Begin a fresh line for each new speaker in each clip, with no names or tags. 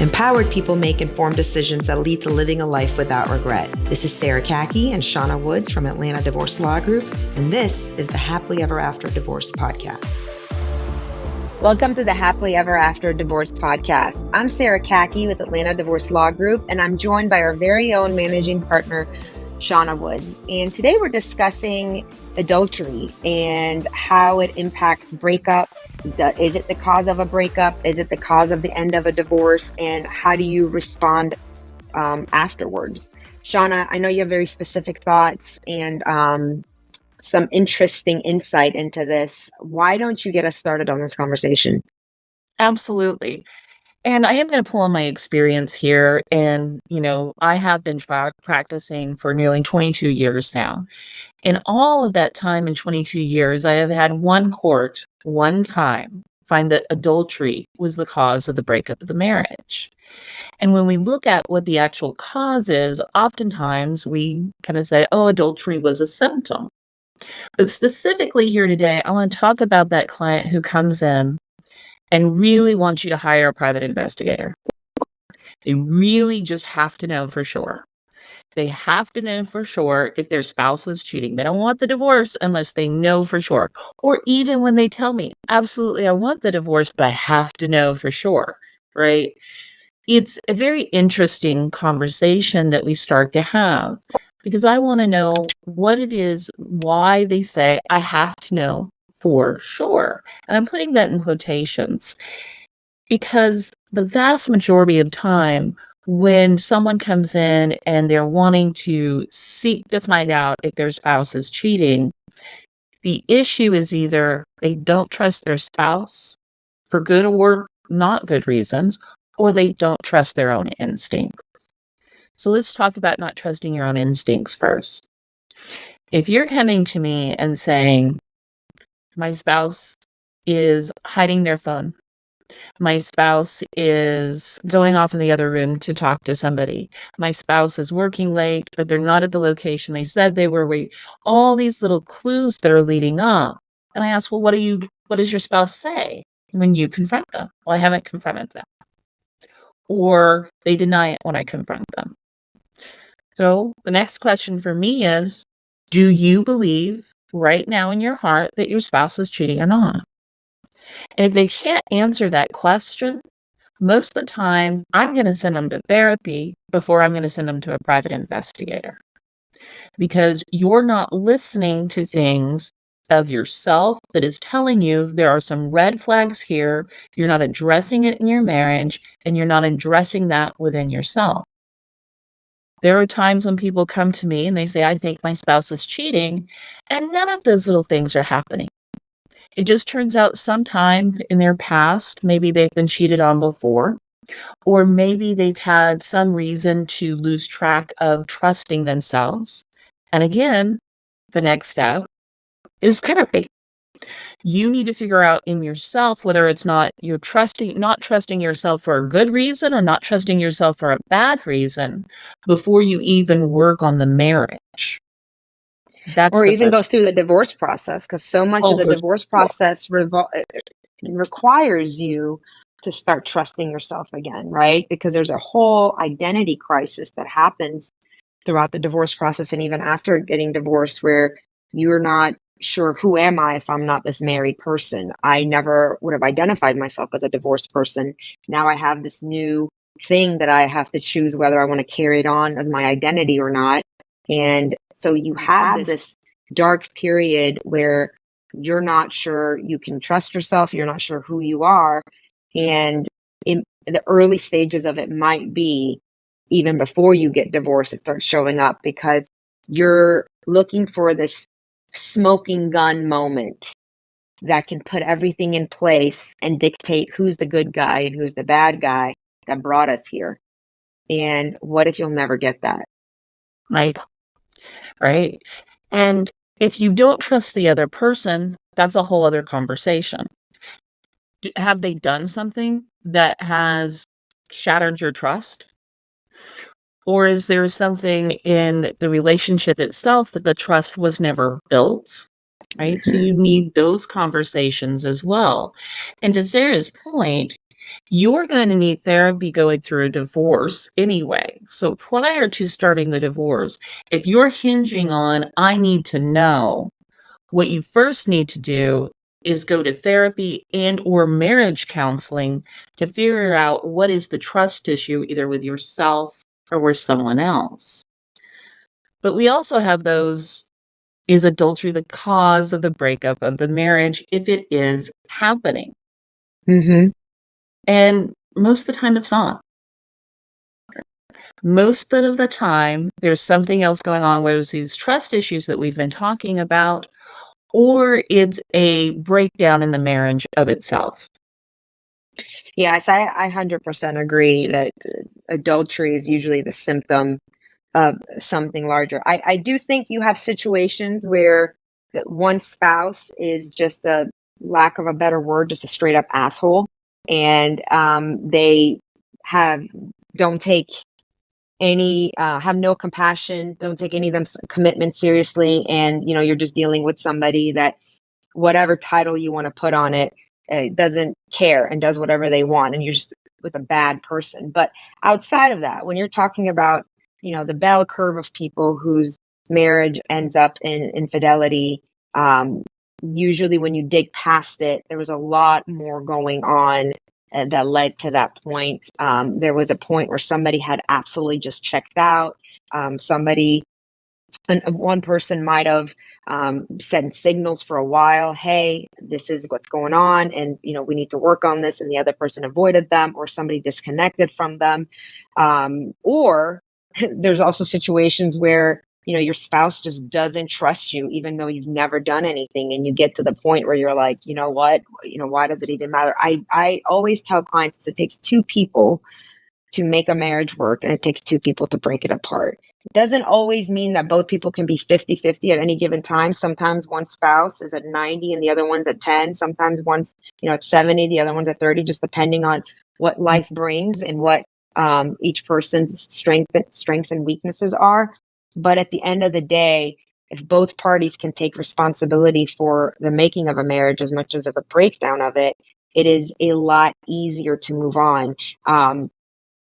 Empowered people make informed decisions that lead to living a life without regret. This is Sara Khaki and Shawna Woods from Atlanta Divorce Law Group, and this is the Happily Ever After Divorce Podcast.
Welcome to the Happily Ever After Divorce Podcast. I'm Sara Khaki with Atlanta Divorce Law Group, and I'm joined by our very own managing partner, Shawna Woods. And today we're discussing adultery and how it impacts breakups. Is it the cause of a breakup? Is it the cause of the end of a divorce? And how do you respond afterwards? Shawna, I know you have very specific thoughts and some interesting insight into this. Why don't you get us started on this conversation?
Absolutely. And I am going to pull on my experience here. And, I have been practicing for nearly 22 years now. In all of that time, in 22 years, I have had one court, one time, find that adultery was the cause of the breakup of the marriage. And when we look at what the actual cause is, oftentimes we kind of say, oh, adultery was a symptom. But specifically here today, I want to talk about that client who comes in and really wants you to hire a private investigator. They really just have to know for sure. They have to know for sure if their spouse is cheating. They don't want the divorce unless they know for sure. Or even when they tell me, absolutely, I want the divorce, but I have to know for sure, right? It's a very interesting conversation that we start to have because I want to know what it is, why they say, I have to know for sure. And I'm putting that in quotations because the vast majority of time when someone comes in and they're wanting to seek to find out if their spouse is cheating, the issue is either they don't trust their spouse for good or not good reasons, or they don't trust their own instincts. So let's talk about not trusting your own instincts first. If you're coming to me and saying, my spouse is hiding their phone, my spouse is going off in the other room to talk to somebody, my spouse is working late, but they're not at the location they said they were, all these little clues that are leading up. And I ask, well, what does your spouse say when you confront them? Well, I haven't confronted them. Or they deny it when I confront them. So the next question for me is, do you believe right now in your heart that your spouse is cheating or not? And if they can't answer that question, most of the time, I'm going to send them to therapy before I'm going to send them to a private investigator. Because you're not listening to things of yourself that is telling you there are some red flags here, you're not addressing it in your marriage, and you're not addressing that within yourself. There are times when people come to me and they say, I think my spouse is cheating, and none of those little things are happening. It just turns out sometime in their past, maybe they've been cheated on before, or maybe they've had some reason to lose track of trusting themselves. And again, the next step is therapy. You need to figure out in yourself whether it's not you're not trusting yourself for a good reason or not trusting yourself for a bad reason before you even work on the marriage.
Or even go through the divorce process, because so much of the divorce process requires you to start trusting yourself again, right? Because there's a whole identity crisis that happens throughout the divorce process and even after getting divorced, where you're not sure, who am I if I'm not this married person? I never would have identified myself as a divorced person. Now I have this new thing that I have to choose whether I want to carry it on as my identity or not. And so you have this dark period where you're not sure you can trust yourself, you're not sure who you are. And in the early stages of it might be even before you get divorced, it starts showing up because you're looking for this smoking gun moment that can put everything in place and dictate who's the good guy and who's the bad guy that brought us here. And what if you'll never get that?
Right. And if you don't trust the other person, that's a whole other conversation. Have they done something that has shattered your trust? Or is there something in the relationship itself that the trust was never built? Right. So you need those conversations as well. And to Sarah's point, You're going to need therapy going through a divorce anyway. So prior to starting the divorce, if you're hinging on, I need to know, what you first need to do is go to therapy and or marriage counseling to figure out what is the trust issue, either with yourself or with someone else. But we also have those, is adultery the cause of the breakup of the marriage if it is happening?
Mm-hmm.
And most of the time it's not. Most of the time, there's something else going on, whether it's these trust issues that we've been talking about, or it's a breakdown in the marriage of itself.
Yes, I 100% agree that adultery is usually the symptom of something larger. I do think you have situations where that one spouse is just a lack of a better word, just a straight up asshole, and they have don't take any have no compassion, don't take any of them commitments seriously, and you're just dealing with somebody that whatever title you want to put on it, doesn't care and does whatever they want, and you're just with a bad person. But outside of that, when you're talking about the bell curve of people whose marriage ends up in infidelity, um, usually when you dig past it, there was a lot more going on that led to that point. There was a point where somebody had absolutely just checked out. Somebody and one person might have sent signals for a while, hey, this is what's going on, and we need to work on this, and the other person avoided them, or somebody disconnected from them, or there's also situations where your spouse just doesn't trust you even though you've never done anything, and you get to the point where you're like, what, why does it even matter? I always tell clients it takes two people to make a marriage work, and it takes two people to break it apart. It doesn't always mean that both people can be 50-50 at any given time. Sometimes one spouse is at 90 and the other one's at 10. Sometimes one's at 70, the other one's at 30, just depending on what life brings and what each person's strengths and weaknesses are. But at the end of the day, if both parties can take responsibility for the making of a marriage as much as of a breakdown of it, it is a lot easier to move on.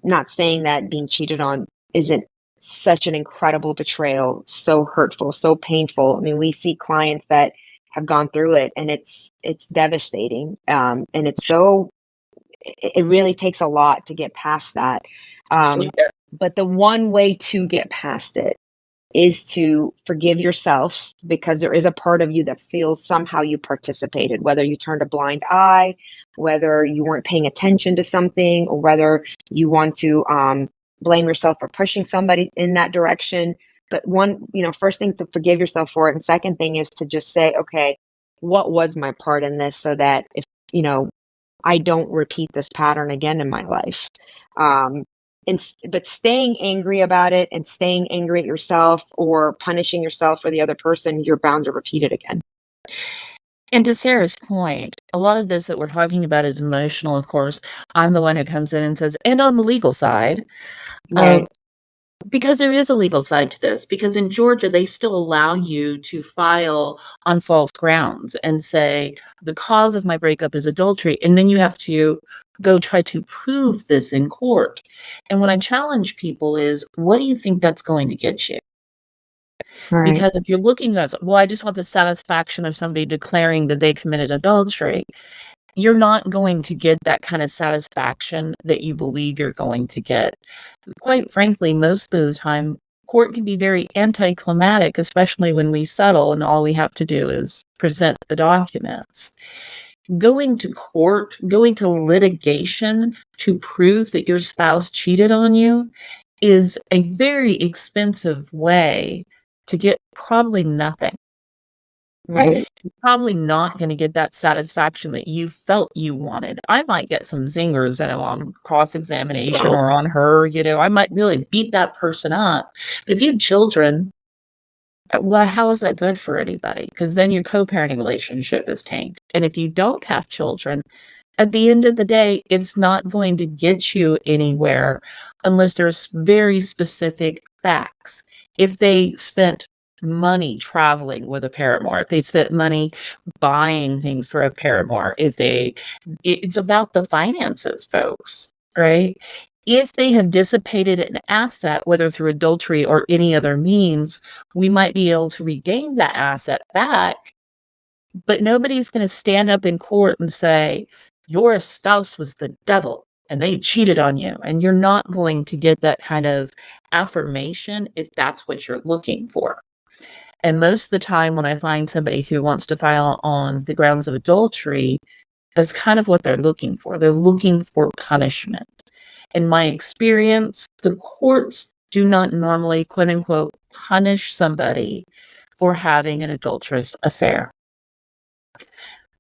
Not saying that being cheated on isn't such an incredible betrayal, so hurtful, so painful. I mean, we see clients that have gone through it, and it's devastating. And it really takes a lot to get past that. But the one way to get past it is to forgive yourself, because there is a part of you that feels somehow you participated, whether you turned a blind eye, whether you weren't paying attention to something, or whether you want to blame yourself for pushing somebody in that direction. But first thing to forgive yourself for it. And second thing is to just say, okay, what was my part in this, so that if, I don't repeat this pattern again in my life. But staying angry about it and staying angry at yourself or punishing yourself or the other person, you're bound to repeat it again.
And to Sarah's point, a lot of this that we're talking about is emotional, of course. I'm the one who comes in and says, and on the legal side,
Right.
because there is a legal side to this, because in Georgia, they still allow you to file on false grounds and say, the cause of my breakup is adultery. And then you have to go try to prove this in court. And what I challenge people is, what do you think that's going to get you?
Right.
Because if you're looking at, well, I just want the satisfaction of somebody declaring that they committed adultery, you're not going to get that kind of satisfaction that you believe you're going to get. Quite frankly, most of the time, court can be very anticlimactic, especially when we settle and all we have to do is present the documents. Going to court, going to litigation to prove that your spouse cheated on you is a very expensive way to get probably nothing.
Right.
You're probably not going to get that satisfaction that you felt you wanted. I might get some zingers on cross-examination or on her, I might really beat that person up. But if you have children, well, how is that good for anybody? Because then your co-parenting relationship is tanked. And if you don't have children, at the end of the day, it's not going to get you anywhere unless there's very specific facts. If they spent money traveling with a paramour, if they spent money buying things for a paramour, it's about the finances, folks, right? If they have dissipated an asset, whether through adultery or any other means, we might be able to regain that asset back, but nobody's going to stand up in court and say, your spouse was the devil and they cheated on you. And you're not going to get that kind of affirmation if that's what you're looking for. And most of the time when I find somebody who wants to file on the grounds of adultery, that's kind of what they're looking for. They're looking for punishment. In my experience, the courts do not normally, quote unquote, punish somebody for having an adulterous affair.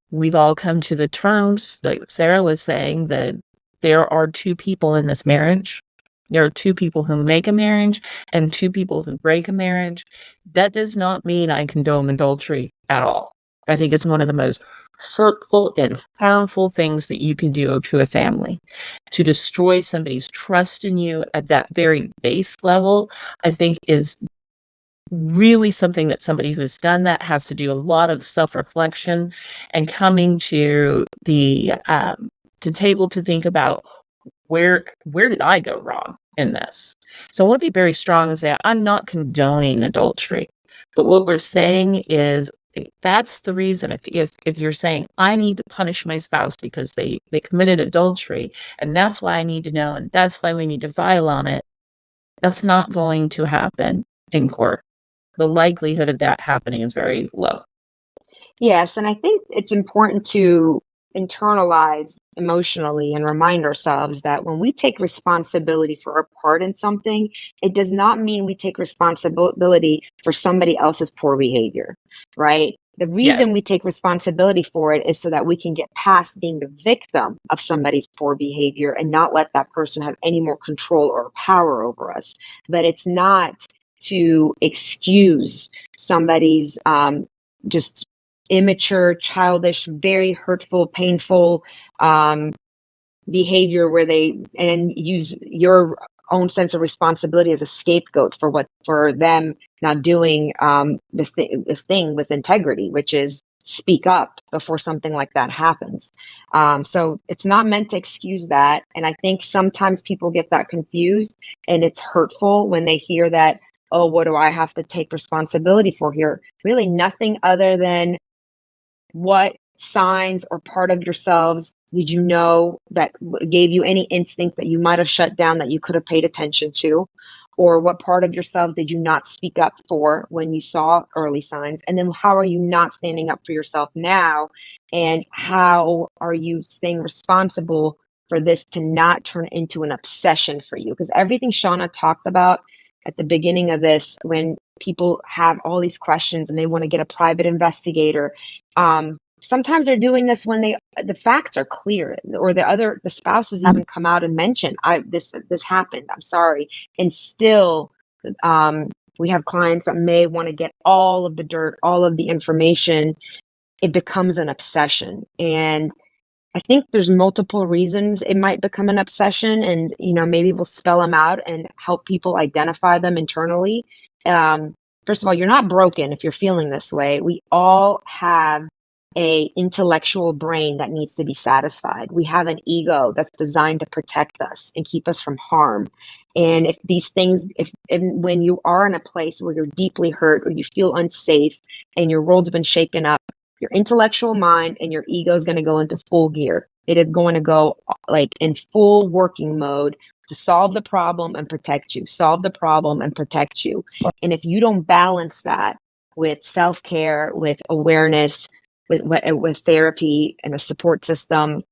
We've all come to the terms, like Sara was saying, that there are two people in this marriage. There are two people who make a marriage and two people who break a marriage. That does not mean I condone adultery at all. I think it's one of the most hurtful and harmful things that you can do to a family. To destroy somebody's trust in you at that very base level, I think is really something that somebody who has done that has to do a lot of self-reflection and coming to the table to think about where did I go wrong in this. So I want to be very strong and say I'm not condoning adultery, but what we're saying is that's the reason. If you're saying I need to punish my spouse because they committed adultery and that's why I need to know and that's why we need to file on it, that's not going to happen in court. The likelihood of that happening is very low.
Yes, and I think it's important to internalize emotionally and remind ourselves that when we take responsibility for our part in something, it does not mean we take responsibility for somebody else's poor behavior, right? The reason
Yes.
we take responsibility for it is so that we can get past being the victim of somebody's poor behavior and not let that person have any more control or power over us. But it's not to excuse somebody's just immature, childish, very hurtful, painful behavior where they and use your own sense of responsibility as a scapegoat for them not doing the thing with integrity, which is speak up before something like that happens. So it's not meant to excuse that, and I think sometimes people get that confused, and it's hurtful when they hear that. Oh, what do I have to take responsibility for here? Really, nothing other than what signs or part of yourselves did you know that gave you any instinct that you might have shut down that you could have paid attention to? Or what part of yourselves did you not speak up for when you saw early signs? And then how are you not standing up for yourself now? And how are you staying responsible for this to not turn into an obsession for you? Because everything Shawna talked about at the beginning of this, when people have all these questions and they want to get a private investigator, sometimes they're doing this when the facts are clear, or the spouses even come out and mention, this happened, I'm sorry. And still, we have clients that may want to get all of the dirt, all of the information. It becomes an obsession. And I think there's multiple reasons it might become an obsession, and maybe we'll spell them out and help people identify them internally. First of all, you're not broken if you're feeling this way. We all have a intellectual brain that needs to be satisfied. We have an ego that's designed to protect us and keep us from harm. And if these things, when you are in a place where you're deeply hurt or you feel unsafe and your world's been shaken up, your intellectual mind and your ego is going to go into full gear. It is going to go like in full working mode to solve the problem and protect you, solve the problem and protect you. And if you don't balance that with self-care, with awareness, with therapy and a support system,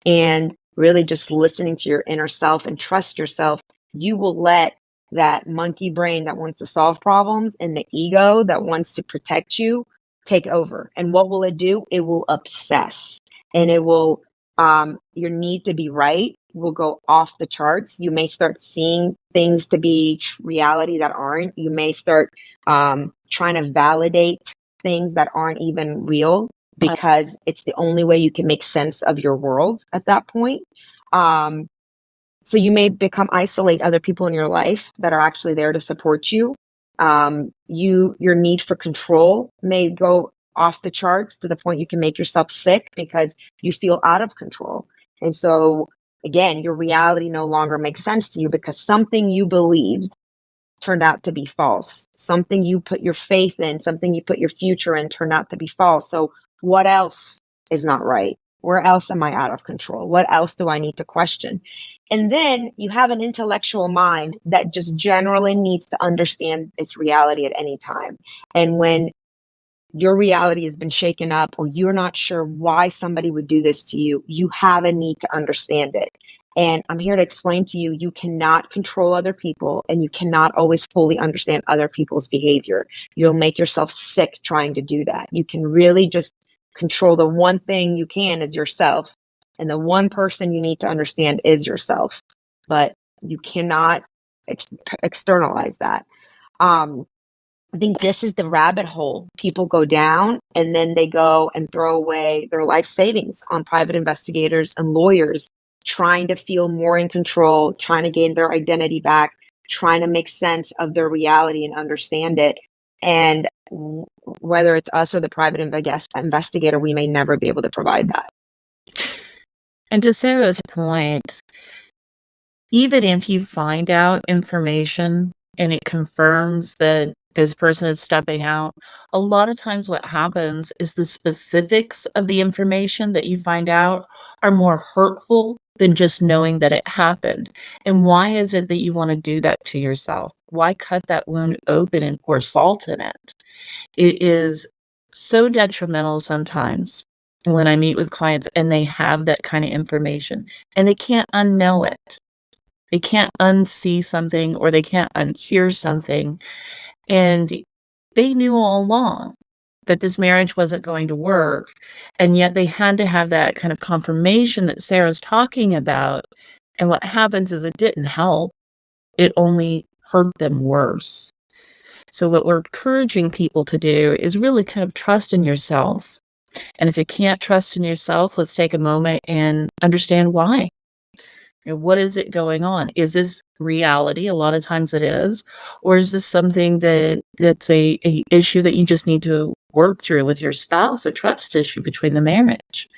and really just listening to your inner self and trust yourself, you will let that monkey brain that wants to solve problems and the ego that wants to protect you take over. And what will it do? It will obsess, and it will, your need to be right will go off the charts. You may start seeing things to be reality that aren't. You may start trying to validate things that aren't even real, because it's the only way you can make sense of your world at that point. So you may isolate other people in your life that are actually there to support you. Your need for control may go off the charts to the point you can make yourself sick because you feel out of control. And so again, your reality no longer makes sense to you because something you believed turned out to be false. Something you put your faith in, something you put your future in turned out to be false. So what else is not right? Where else am I out of control? What else do I need to question? And then you have an intellectual mind that just generally needs to understand its reality at any time. And when your reality has been shaken up or you're not sure why somebody would do this to you, you have a need to understand it. And I'm here to explain to you, you cannot control other people and you cannot always fully understand other people's behavior. You'll make yourself sick trying to do that. You can really just control the one thing you can is yourself. And the one person you need to understand is yourself. But you cannot externalize that. I think this is the rabbit hole people go down, and then they go and throw away their life savings on private investigators and lawyers, trying to feel more in control, trying to gain their identity back, trying to make sense of their reality and understand it. And whether it's us or the private investigator, we may never be able to provide that.
And to Sarah's point, even if you find out information and it confirms that this person is stepping out, a lot of times what happens is the specifics of the information that you find out are more hurtful than just knowing that it happened. And why is it that you want to do that to yourself? Why cut that wound open and pour salt in it? It is so detrimental sometimes when I meet with clients and they have that kind of information and they can't unknow it. They can't unsee something or they can't unhear something. And they knew all along that this marriage wasn't going to work. And yet they had to have that kind of confirmation that Sarah's talking about. And what happens is it didn't help. It only hurt them worse. So what we're encouraging people to do is really kind of trust in yourself. And if you can't trust in yourself, let's take a moment and understand why. What is it going on? Is this reality? A lot of times it is. Or is this something that's a issue that you just need to work through with your spouse, a trust issue between the marriage?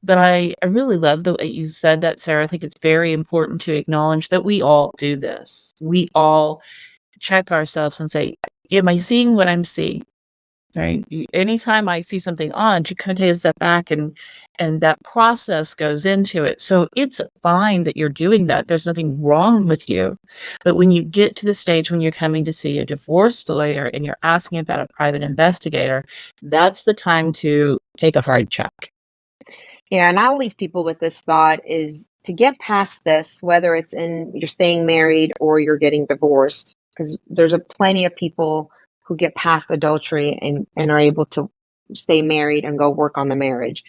But I really love the way you said that, Sarah. I think it's very important to acknowledge that we all do this. We all check ourselves and say, am I seeing what I'm seeing? Right. Anytime I see something odd, you kind of take a step back and that process goes into it. So it's fine that you're doing that. There's nothing wrong with you. But when you get to the stage when you're coming to see a divorce lawyer and you're asking about a private investigator, that's the time to take a hard check.
Yeah, and I'll leave people with this thought is to get past this, whether it's you're staying married or you're getting divorced, because there's plenty of people who get past adultery and are able to stay married and go work on the marriage.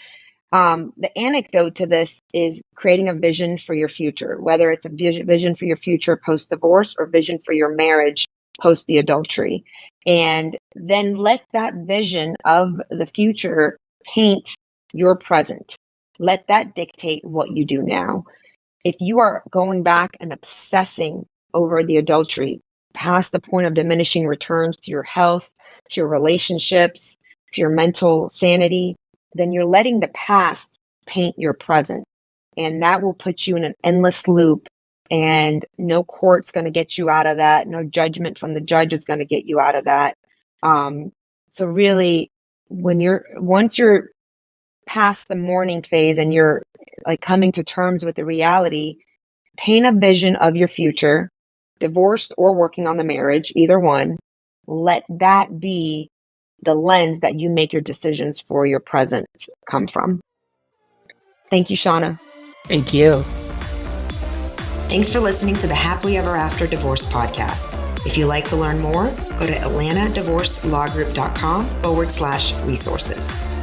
The anecdote to this is creating a vision for your future, whether it's a vision for your future post-divorce or vision for your marriage post the adultery. And then let that vision of the future paint your present. Let that dictate what you do now. If you are going back and obsessing over the adultery, past the point of diminishing returns to your health, to your relationships, to your mental sanity, then you're letting the past paint your present. And that will put you in an endless loop. And no court's going to get you out of that. No judgment from the judge is going to get you out of that. So really, once you're past the mourning phase and you're like coming to terms with the reality, paint a vision of your future, divorced or working on the marriage, either one. Let that be the lens that you make your decisions for your present come from. Thank you, Shawna.
Thank you.
Thanks for listening to the Happily Ever After Divorce podcast. If you'd like to learn more, go to atlantadivorcelawgroup.com/resources.